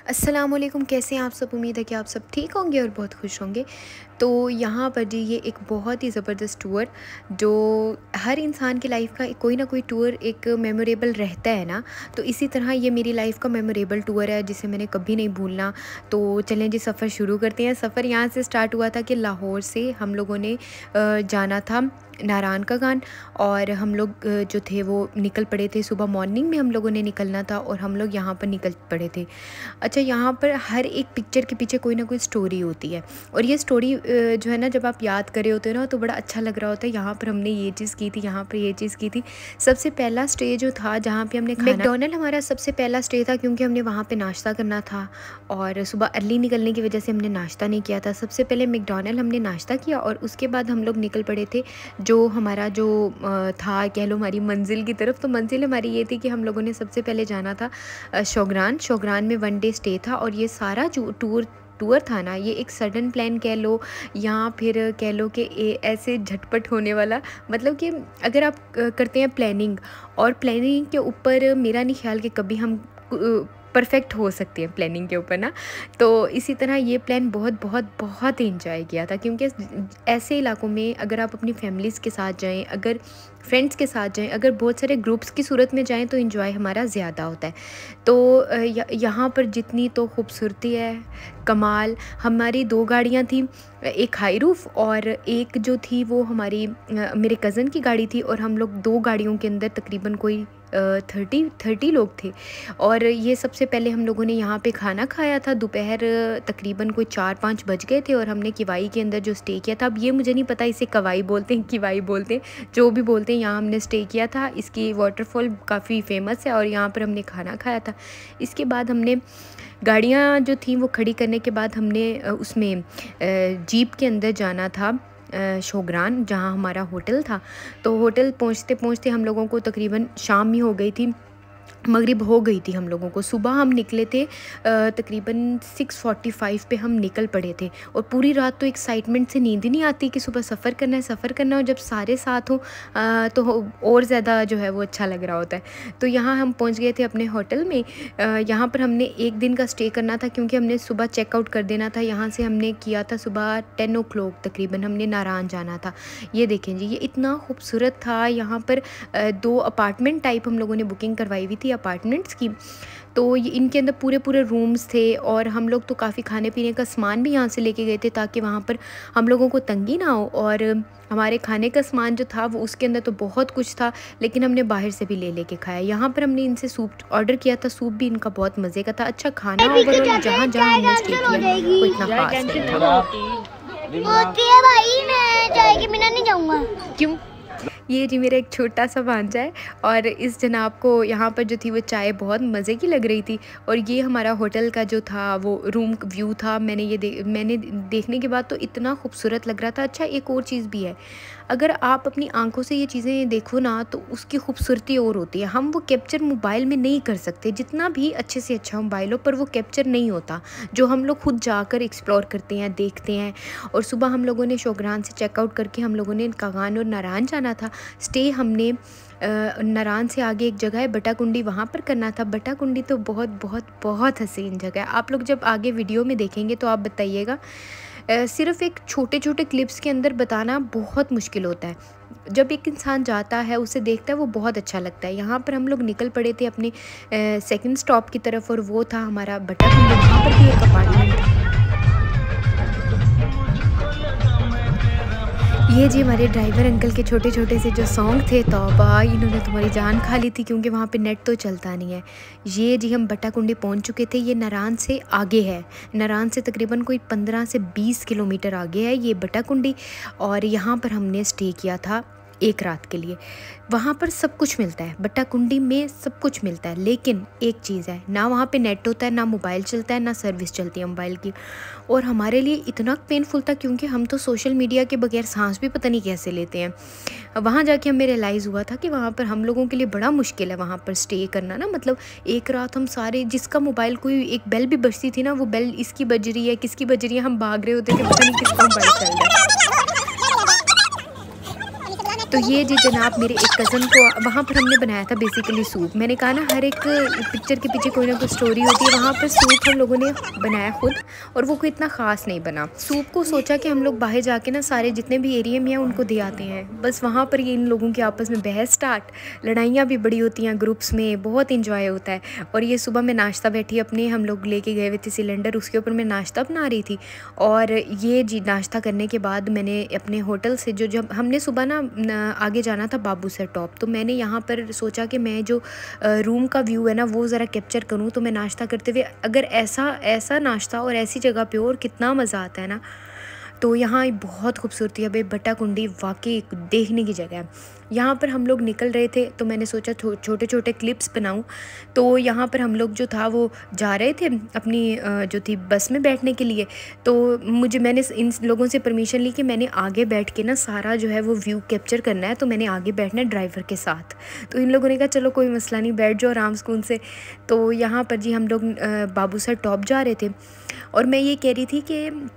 अस्सलामुअलैकुम, कैसे हैं आप सब। उम्मीद है कि आप सब ठीक होंगे और बहुत खुश होंगे। तो यहाँ पर जी ये एक बहुत ही ज़बरदस्त टूर जो हर इंसान की लाइफ का कोई ना कोई टूर एक मेमोरेबल रहता है ना। तो इसी तरह ये मेरी लाइफ का मेमोरेबल टूर है जिसे मैंने कभी नहीं भूलना। तो चलें जी सफ़र शुरू करते हैं। सफ़र यहाँ से स्टार्ट हुआ था कि लाहौर से हम लोगों ने जाना था नारायण का गान, और हम लोग जो थे वो निकल पड़े थे। सुबह मॉर्निंग में हम लोगों ने निकलना था और हम लोग यहाँ पर निकल पड़े थे। अच्छा, यहाँ पर हर एक पिक्चर के पीछे कोई ना कोई स्टोरी होती है, और ये स्टोरी जो है ना, जब आप याद कर रहे होते हो ना तो बड़ा अच्छा लग रहा होता है। यहाँ पर हमने ये चीज़ की थी, यहाँ पर ये चीज़ की थी। सबसे पहला स्टे जो था जहाँ पे हमने मैकडॉनल्ड हमारा सबसे पहला स्टे था, क्योंकि हमने वहाँ पे नाश्ता करना था और सुबह अर्ली निकलने की वजह से हमने नाश्ता नहीं किया था। सबसे पहले मैकडॉनल्ड हमने नाश्ता किया और उसके बाद हम लोग निकल पड़े थे जो हमारा जो था, कह लो हमारी मंजिल की तरफ। तो मंजिल हमारी ये थी कि हम लोगों ने सबसे पहले जाना था शोग्रान में 1 डे स्टे था। और ये सारा जो टूर था ना, ये एक सडन प्लान कह लो या फिर कह लो कि ऐसे झटपट होने वाला। मतलब कि अगर आप करते हैं प्लानिंग, और प्लानिंग के ऊपर मेरा नहीं ख्याल कि कभी हम परफेक्ट हो सकती हैं प्लानिंग के ऊपर ना। तो इसी तरह ये प्लान बहुत बहुत बहुत एंजॉय किया था, क्योंकि ऐसे इलाकों में अगर आप अपनी फैमिलीज़ के साथ जाएं, अगर फ्रेंड्स के साथ जाएं, अगर बहुत सारे ग्रुप्स की सूरत में जाएं तो एंजॉय हमारा ज़्यादा होता है। तो यहाँ पर जितनी तो खूबसूरती है कमाल। हमारी 2 गाड़ियाँ थी, एक हाई रूफ और एक जो थी वो हमारी मेरे कज़न की गाड़ी थी। और हम लोग 2 गाड़ियों के अंदर तकरीबन कोई 30 लोग थे। और ये सबसे पहले हम लोगों ने यहाँ पे खाना खाया था। दोपहर तकरीबन कोई 4-5 बज गए थे और हमने किवाई के अंदर जो स्टे किया था, अब ये मुझे नहीं पता इसे कवाई बोलते हैं किवाई बोलते हैं, जो भी बोलते हैं, यहाँ हमने स्टे किया था। इसकी वाटरफॉल काफ़ी फेमस है और यहाँ पर हमने खाना खाया था। इसके बाद हमने गाड़ियाँ जो थी वो खड़ी करने के बाद हमने उसमें जीप के अंदर जाना था शोग्रान, जहाँ हमारा होटल था। तो होटल पहुँचते पहुँचते हम लोगों को तकरीबन शाम ही हो गई थी, मगरिब हो गई थी हम लोगों को। सुबह हम निकले थे तकरीबन 6:45 पे हम निकल पड़े थे। और पूरी रात तो एक्साइटमेंट से नींद ही नहीं आती कि सुबह सफ़र करना है, सफ़र करना है। और जब सारे साथ हों तो और ज़्यादा जो है वो अच्छा लग रहा होता है। तो यहाँ हम पहुँच गए थे अपने होटल में। यहाँ पर हमने 1 दिन का स्टे करना था, क्योंकि हमने सुबह चेकआउट कर देना था। यहाँ से हमने किया था सुबह 10 o'clock तकरीबन हमने नारायण जाना था। ये देखें जी, ये इतना खूबसूरत था। यहाँ पर 2 अपार्टमेंट टाइप हम लोगों ने बुकिंग करवाई हुई थी अपार्टमेंट्स की। तो ये इनके अंदर पूरे रूम्स थे, और हम लोग तो काफ़ी खाने पीने का सामान भी यहाँ से लेके गए थे ताकि वहाँ पर हम लोगों को तंगी ना हो। और हमारे खाने का सामान जो था वो उसके अंदर तो बहुत कुछ था, लेकिन हमने बाहर से भी लेके खाया। यहाँ पर हमने इनसे सूप ऑर्डर किया था, सूप भी इनका बहुत मज़े का था। अच्छा खाना ओवरऑल जहाँ जहाँ हमने स्टे किया वो इतना खास नहीं था। होती है भाई, मैं चाय के बिना नहीं जाऊँगा। क्यों? ये जी मेरा एक छोटा सा भांजा है, और इस जनाब को यहाँ पर जो थी वो चाय बहुत मज़े की लग रही थी। और ये हमारा होटल का जो था वो रूम व्यू था। मैंने देखने के बाद तो इतना खूबसूरत लग रहा था। अच्छा, एक और चीज़ भी है, अगर आप अपनी आंखों से ये चीज़ें देखो ना तो उसकी खूबसूरती और होती है। हम वो कैप्चर मोबाइल में नहीं कर सकते, जितना भी अच्छे से अच्छा मोबाइल हो, पर वो कैप्चर नहीं होता जो हम लोग खुद जाकर एक्सप्लोर करते हैं, देखते हैं। और सुबह हम लोगों ने शोग्रान से चेकआउट करके हम लोगों ने कागान और नारायण जाना था। स्टे हमने नारायण से आगे एक जगह है बटाकुंडी, वहाँ पर करना था। बटाकुंडी तो बहुत बहुत बहुत हसीन जगह है। आप लोग जब आगे वीडियो में देखेंगे तो आप बताइएगा। सिर्फ़ एक छोटे छोटे क्लिप्स के अंदर बताना बहुत मुश्किल होता है। जब एक इंसान जाता है, उसे देखता है, वो बहुत अच्छा लगता है। यहाँ पर हम लोग निकल पड़े थे अपने सेकंड स्टॉप की तरफ, और वो था हमारा बटाकुंडी। वहाँ पर भी एक अपार्टमेंट था। ये जी हमारे ड्राइवर अंकल के छोटे छोटे से जो सॉन्ग थे, तौबा इन्होंने तुम्हारी जान खा ली थी, क्योंकि वहाँ पे नेट तो चलता नहीं है। ये जी हम बटाकुंडी पहुँच चुके थे। ये नारायण से आगे है, नारायण से तकरीबन कोई 15 से 20 किलोमीटर आगे है ये बटाकुंडी। और यहाँ पर हमने स्टे किया था 1 रात के लिए। वहाँ पर सब कुछ मिलता है, बट्टाकुंडी में सब कुछ मिलता है, लेकिन एक चीज़ है, ना वहाँ पे नेट होता है, ना मोबाइल चलता है, ना सर्विस चलती है मोबाइल की। और हमारे लिए इतना पेनफुल था, क्योंकि हम तो सोशल मीडिया के बगैर सांस भी पता नहीं कैसे लेते हैं। वहाँ जाके हमें रियलाइज़ हुआ था कि वहाँ पर हम लोगों के लिए बड़ा मुश्किल है वहाँ पर स्टे करना ना। मतलब 1 रात हम सारे, जिसका मोबाइल कोई एक बेल भी बजती थी ना, वो बेल इसकी बज रही है, किसकी बज रही है, हम भाग रहे होते थे, पता नहीं किसका मोबाइल चल रहा है। तो ये जी जनाब मेरे एक कज़न को वहाँ पर हमने बनाया था बेसिकली सूप। मैंने कहा ना हर एक पिक्चर के पीछे कोई ना कोई स्टोरी होती है। वहाँ पर सूप हम लोगों ने बनाया खुद और वो कोई इतना ख़ास नहीं बना। सूप को सोचा कि हम लोग बाहर जाके ना सारे जितने भी एरिया में हैं उनको दे आते हैं। बस वहाँ पर ये इन लोगों के आपस में बहस स्टार्ट, लड़ाइयाँ भी बड़ी होती हैं ग्रुप्स में, बहुत इंजॉय होता है। और ये सुबह मैं नाश्ता बैठी अपने, हम लोग लेके गए हुए थे सिलेंडर, उसके ऊपर मैं नाश्ता बना रही थी। और ये जी नाश्ता करने के बाद मैंने अपने होटल से जो जब हमने सुबह ना आगे जाना था बाबूसर टॉप, तो मैंने यहाँ पर सोचा कि मैं जो रूम का व्यू है ना वो ज़रा कैप्चर करूँ। तो मैं नाश्ता करते हुए अगर ऐसा नाश्ता और ऐसी जगह पे और कितना मज़ा आता है ना। तो यहाँ बहुत खूबसूरती है भाई, बट्टा कुंडी वाकई देखने की जगह है। यहाँ पर हम लोग निकल रहे थे तो मैंने सोचा छोटे छोटे क्लिप्स बनाऊँ। तो यहाँ पर हम लोग जो था वो जा रहे थे अपनी जो थी बस में बैठने के लिए। तो मैंने इन लोगों से परमिशन ली कि मैंने आगे बैठ के ना सारा जो है वो व्यू कैप्चर करना है, तो मैंने आगे बैठना है ड्राइवर के साथ। तो इन लोगों ने कहा चलो कोई मसला नहीं, बैठ जाओ आराम सुकून से। तो यहाँ पर जी हम लोग बाबूसर टॉप जा रहे थे और मैं ये कह रही थी कि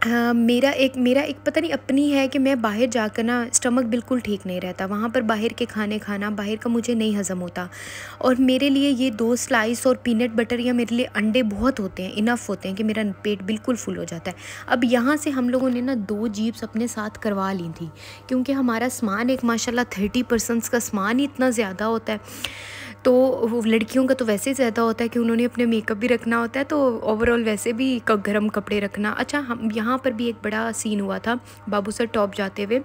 मेरा एक पता नहीं अपनी है कि मैं बाहर जाकर ना स्टमक बिल्कुल ठीक नहीं रहता। वहाँ पर बाहर के खाने खाना बाहर का मुझे नहीं हज़म होता। और मेरे लिए ये 2 स्लाइस और पीनट बटर या मेरे लिए अंडे बहुत होते हैं, इनफ होते हैं कि मेरा पेट बिल्कुल फुल हो जाता है। अब यहाँ से हम लोगों ने ना 2 जीप्स अपने साथ करवा ली थी, क्योंकि हमारा सामान एक माशाल्लाह 30% का सामान ही इतना ज़्यादा होता है। तो वो लड़कियों का तो वैसे ही ज़्यादा होता है कि उन्होंने अपने मेकअप भी रखना होता है, तो ओवरऑल वैसे भी गर्म कपड़े रखना। अच्छा, हम यहाँ पर भी एक बड़ा सीन हुआ था बाबूसर टॉप जाते हुए।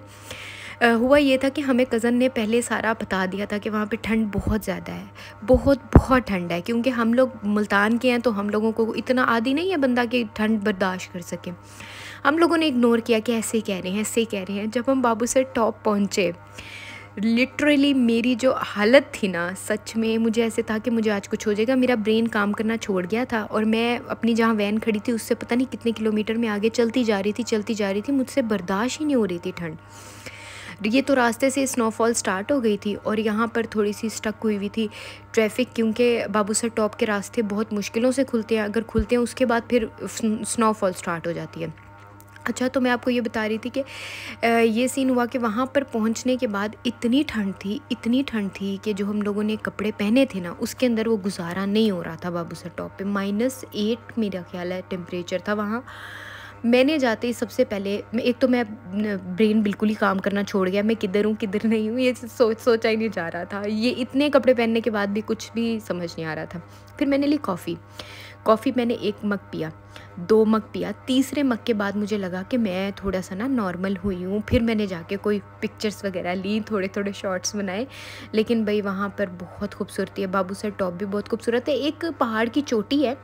हुआ ये था कि हमें कज़न ने पहले सारा बता दिया था कि वहाँ पे ठंड बहुत ज़्यादा है, बहुत ठंड है। क्योंकि हम लोग मुल्तान के हैं तो हम लोगों को इतना आदी नहीं है बंदा कि ठंड बर्दाश्त कर सके। हम लोगों ने इग्नोर किया कि ऐसे ही कह रहे हैं, ऐसे ही कह रहे हैं। जब हम बाबूसर टॉप पहुँचे, लिटरली मेरी जो हालत थी ना, सच में मुझे ऐसे था कि मुझे आज कुछ हो जाएगा। मेरा ब्रेन काम करना छोड़ गया था और मैं अपनी जहाँ वैन खड़ी थी उससे पता नहीं कितने किलोमीटर में आगे चलती जा रही थी। मुझसे बर्दाश्त ही नहीं हो रही थी ठंड। ये तो रास्ते से स्नोफॉल स्टार्ट हो गई थी और यहाँ पर थोड़ी सी स्टक हुई हुई थी ट्रैफिक, क्योंकि बाबूसर टॉप के रास्ते बहुत मुश्किलों से खुलते हैं। अगर खुलते हैं उसके बाद फिर स्नोफॉल स्टार्ट हो जाती है। अच्छा, तो मैं आपको ये बता रही थी कि ये सीन हुआ कि वहाँ पर पहुँचने के बाद इतनी ठंड थी कि जो हम लोगों ने कपड़े पहने थे ना उसके अंदर वो गुजारा नहीं हो रहा था। बाबूसर टॉप पे -8 मेरा ख्याल है टेम्परेचर था वहाँ। मैंने जाते ही सबसे पहले एक तो मैं ब्रेन बिल्कुल ही काम करना छोड़ गया, मैं किधर हूँ किधर नहीं हूँ ये सोचा ही नहीं जा रहा था। ये इतने कपड़े पहनने के बाद भी कुछ भी समझ नहीं आ रहा था। फिर मैंने ली कॉफ़ी मैंने 1 मग पिया, 2 मग पिया। तीसरे मग के बाद मुझे लगा कि मैं थोड़ा सा ना नॉर्मल हुई हूँ। फिर मैंने जाके कोई पिक्चर्स वगैरह ली, थोड़े शॉट्स बनाए। लेकिन भाई वहाँ पर बहुत खूबसूरती है, बाबूसर टॉप भी बहुत खूबसूरत है। एक पहाड़ की चोटी है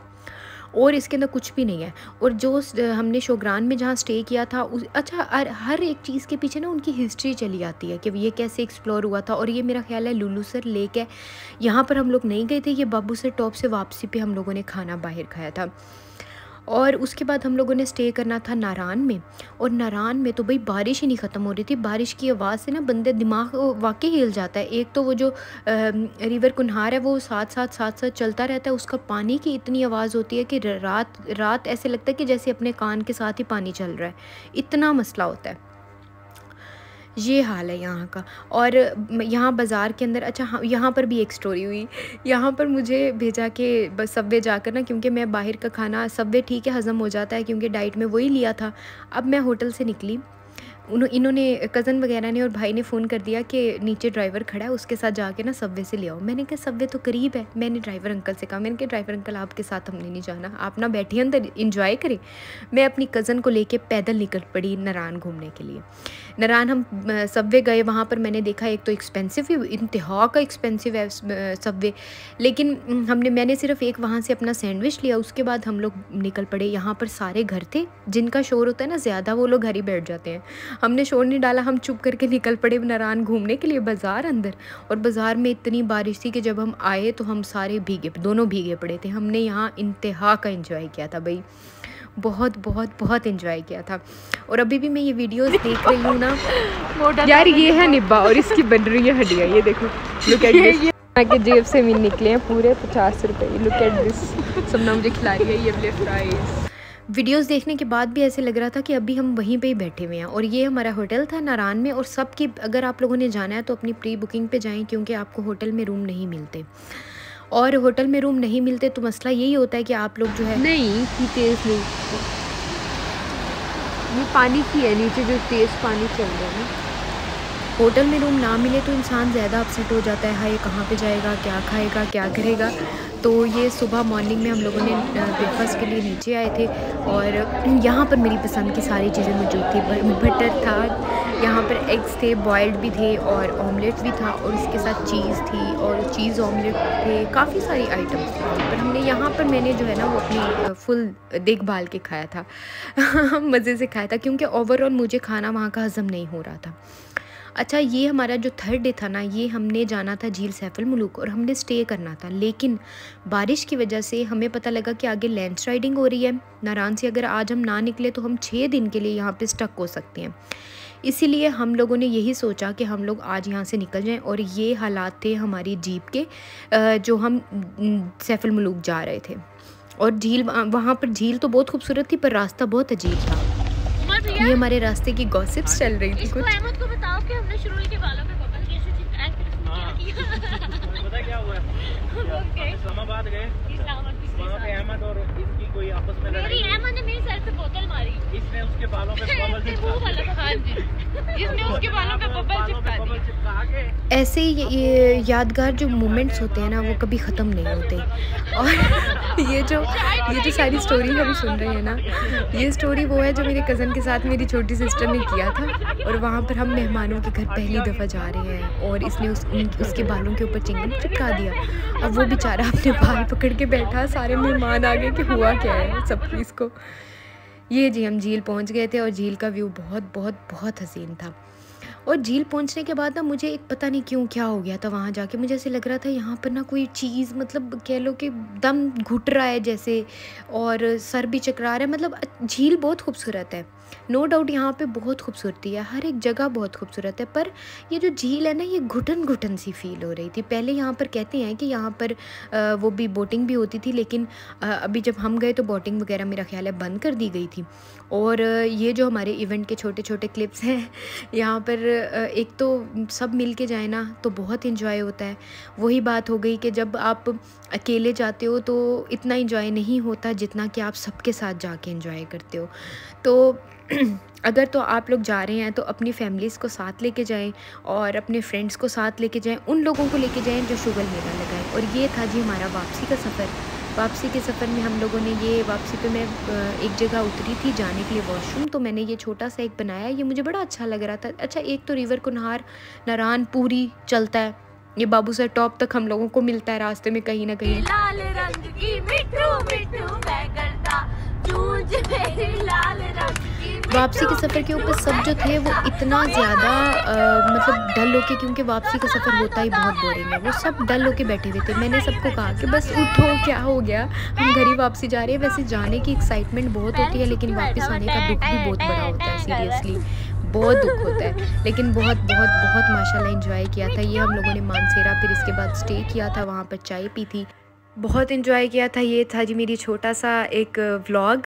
और इसके अंदर कुछ भी नहीं है। और जो हमने शोग्रान में जहाँ स्टे किया था अच्छा, हर एक चीज़ के पीछे ना उनकी हिस्ट्री चली आती है कि ये कैसे एक्सप्लोर हुआ था। और ये मेरा ख्याल है लुलूसर लेक है, यहाँ पर हम लोग नहीं गए थे। ये बाबूसर टॉप से वापसी पे हम लोगों ने खाना बाहर खाया था। और उसके बाद हम लोगों ने स्टे करना था नारान में। और नारान में तो भाई बारिश ही नहीं ख़त्म हो रही थी। बारिश की आवाज़ से ना बंदे दिमाग वाकई हिल जाता है। एक तो वो जो रिवर कुन्हार है वो साथ चलता रहता है, उसका पानी की इतनी आवाज़ होती है कि रात ऐसे लगता है कि जैसे अपने कान के साथ ही पानी चल रहा है, इतना मसला होता है। ये हाल है यहाँ का। और यहाँ बाज़ार के अंदर, अच्छा हाँ, यहाँ पर भी एक स्टोरी हुई। यहाँ पर मुझे भेजा कि बस सबवे जाकर ना, क्योंकि मैं बाहर का खाना सबवे ठीक है हज़म हो जाता है क्योंकि डाइट में वही लिया था। अब मैं होटल से निकली, इन्होंने कज़न वगैरह ने और भाई ने फ़ोन कर दिया कि नीचे ड्राइवर खड़ा है, उसके साथ जाके ना सबवे से ले आओ। मैंने कहा सबवे तो करीब है। मैंने ड्राइवर अंकल से कहा, मैंने कहा ड्राइवर अंकल आपके साथ हमने नहीं जाना, आप ना बैठिए अंदर इंजॉय करें। मैं अपनी कज़न को लेके पैदल निकल पड़ी नारान घूमने के लिए। नारान हम सबवे गए, वहाँ पर मैंने देखा एक तो एक्सपेंसिव ही, इंतहा का एक्सपेंसिव है सबवे। लेकिन मैंने सिर्फ एक वहाँ से अपना सैंडविच लिया। उसके बाद हम लोग निकल पड़े। यहाँ पर सारे घर थे, जिनका शोर होता है ना ज़्यादा, वो लोग घर ही बैठ जाते हैं। हमने शोर नहीं डाला, हम चुप करके निकल पड़े नारान घूमने के लिए बाज़ार अंदर। और बाज़ार में इतनी बारिश थी कि जब हम आए तो हम सारे दोनों भीगे पड़े थे। हमने यहाँ इंतहा का एंजॉय किया था भाई, बहुत एंजॉय किया था। और अभी भी मैं ये वीडियोस देख रही हूँ ना यार, ये है निब्बा और इसकी बन रही है हड्डियाँ। ये देखो, लुक एट दिस। आगे जेब से निकले हैं पूरे 50 रुपये। Look at this. सबना मुझे खिला रही है ये वाले फ्राइज। वीडियोस देखने के बाद भी ऐसे लग रहा था कि अभी हम वहीं पे ही बैठे हुए हैं। और ये हमारा होटल था नारान में। और सबकी, अगर आप लोगों ने जाना है तो अपनी प्री बुकिंग पे जाएं, क्योंकि आपको होटल में रूम नहीं मिलते। और होटल में रूम नहीं मिलते तो मसला यही होता है कि आप लोग जो है नहीं की तेज़ नहीं, ये पानी की है नीचे जो तेज़ पानी चल रहा है ना। होटल में रूम ना मिले तो इंसान ज़्यादा अपसेट हो जाता है, हाय कहाँ पे जाएगा, क्या खाएगा, क्या करेगा। तो ये सुबह मॉर्निंग में हम लोगों ने ब्रेकफास्ट के लिए नीचे आए थे। और यहाँ पर मेरी पसंद की सारी चीज़ें मौजूद थी। बटर था, यहाँ पर एग्स थे, बॉयल्ड भी थे, और ऑमलेट भी था, और इसके साथ चीज़ थी, और चीज़ ऑमलेट थे, काफ़ी सारी आइटम्स थी। पर हमने यहाँ पर, मैंने जो है ना वो अपनी फुल देखभाल के खाया था मज़े से खाया था, क्योंकि ओवरऑल मुझे खाना वहाँ का हज़म नहीं हो रहा था। अच्छा, ये हमारा जो थर्ड डे था ना, ये हमने जाना था झील सैफुल मुलूक और हमने स्टे करना था। लेकिन बारिश की वजह से हमें पता लगा कि आगे लैंडस्लाइडिंग हो रही है नारान से। अगर आज हम ना निकले तो हम 6 दिन के लिए यहाँ पे स्टक हो सकते हैं। इसीलिए हम लोगों ने यही सोचा कि हम लोग आज यहाँ से निकल जाएं। और ये हालात थे हमारी जीप के, जो हम सैफुल मुलूक जा रहे थे। और झील, वहाँ पर झील तो बहुत खूबसूरत थी, पर रास्ता बहुत अजीब था। ये हमारे रास्ते की गॉसिप्स चल रही थी कुछ। अहमद को बताओ कि हमने शुरुल के बालों पे बबल कैसे पता क्या हुआ है? इस्लामाबाद गए, वहाँ पे अहमद और इसकी कोई आपस में लड़ाई। अहमद ने मेरे सर पे बोतल मारी, इसने उसके बालों पे बबल चिपका के। ऐसे ये यादगार जो मोमेंट्स होते हैं ना, वो कभी ख़त्म नहीं होते। और ये जो सारी स्टोरी हम सुन रहे हैं ना, ये स्टोरी वो है जो मेरे कज़न के साथ मेरी छोटी सिस्टर ने किया था। और वहाँ पर हम मेहमानों के घर पहली दफ़ा जा रहे हैं, और इसने उसके बालों के ऊपर चिंगम चिपका दिया। अब वो बेचारा अपने बाल पकड़ के बैठा, सारे मेहमान आ गए कि हुआ क्या है सब इसको। ये जी, हम झील पहुँच गए थे, और झील का व्यू बहुत बहुत बहुत हसीन था। और झील पहुंचने के बाद ना मुझे एक पता नहीं क्यों क्या हो गया था, वहाँ जाके मुझे ऐसे लग रहा था यहाँ पर ना कोई चीज़, मतलब कह लो कि दम घुट रहा है जैसे, और सर भी चकरा रहा है। मतलब झील बहुत खूबसूरत है, नो डाउट यहाँ पे बहुत खूबसूरती है, हर एक जगह बहुत खूबसूरत है। पर ये जो झील है ना, ये घुटन घुटन सी फील हो रही थी। पहले यहाँ पर कहते हैं कि यहाँ पर वो भी बोटिंग भी होती थी, लेकिन अभी जब हम गए तो बोटिंग वगैरह मेरा ख्याल है बंद कर दी गई थी। और ये जो हमारे इवेंट के छोटे छोटे क्लिप्स हैं यहाँ पर, एक तो सब मिल के जाए ना तो बहुत इन्जॉय होता है। वही बात हो गई कि जब आप अकेले जाते हो तो इतना इन्जॉय नहीं होता जितना कि आप सबके साथ जाके इन्जॉय करते हो। तो अगर तो आप लोग जा रहे हैं तो अपनी फैमिलीज़ को साथ लेके जाएं, और अपने फ्रेंड्स को साथ लेके जाएं, उन लोगों को लेके जाएं जो शुगर मेला लगाएं। और ये था जी हमारा वापसी का सफ़र। वापसी के सफ़र में हम लोगों ने ये, वापसी पे मैं एक जगह उतरी थी जाने के लिए वॉशरूम, तो मैंने ये छोटा सा एक बनाया, ये मुझे बड़ा अच्छा लग रहा था। अच्छा, एक तो रिवर कुनहार नारान पूरी चलता है, ये बाबू सर टॉप तक हम लोगों को मिलता है रास्ते में कहीं ना कहीं। लाल रंग की मिठू मिठू बैगरदा चूज मेरी लाल रंग की। वापसी के सफ़र के ऊपर सब जो थे वो इतना ज़्यादा मतलब डल होके, क्योंकि वापसी का सफ़र होता ही बहुत बोरिंग है, वो सब डल होके बैठे हुए थे। मैंने सबको कहा कि बस उठो, क्या हो गया, हम घर ही वापसी जा रहे हैं। वैसे जाने की एक्साइटमेंट बहुत होती है, लेकिन वापस आने का दुख भी बहुत बड़ा होता है। सीरियसली बहुत दुख होता है, लेकिन बहुत बहुत बहुत माशाल्लाह एंजॉय किया था। ये हम लोगों ने मानसेरा, फिर इसके बाद स्टे किया था, वहाँ पर चाय पी थी, बहुत एंजॉय किया था। ये था जी मेरी छोटा सा एक व्लॉग।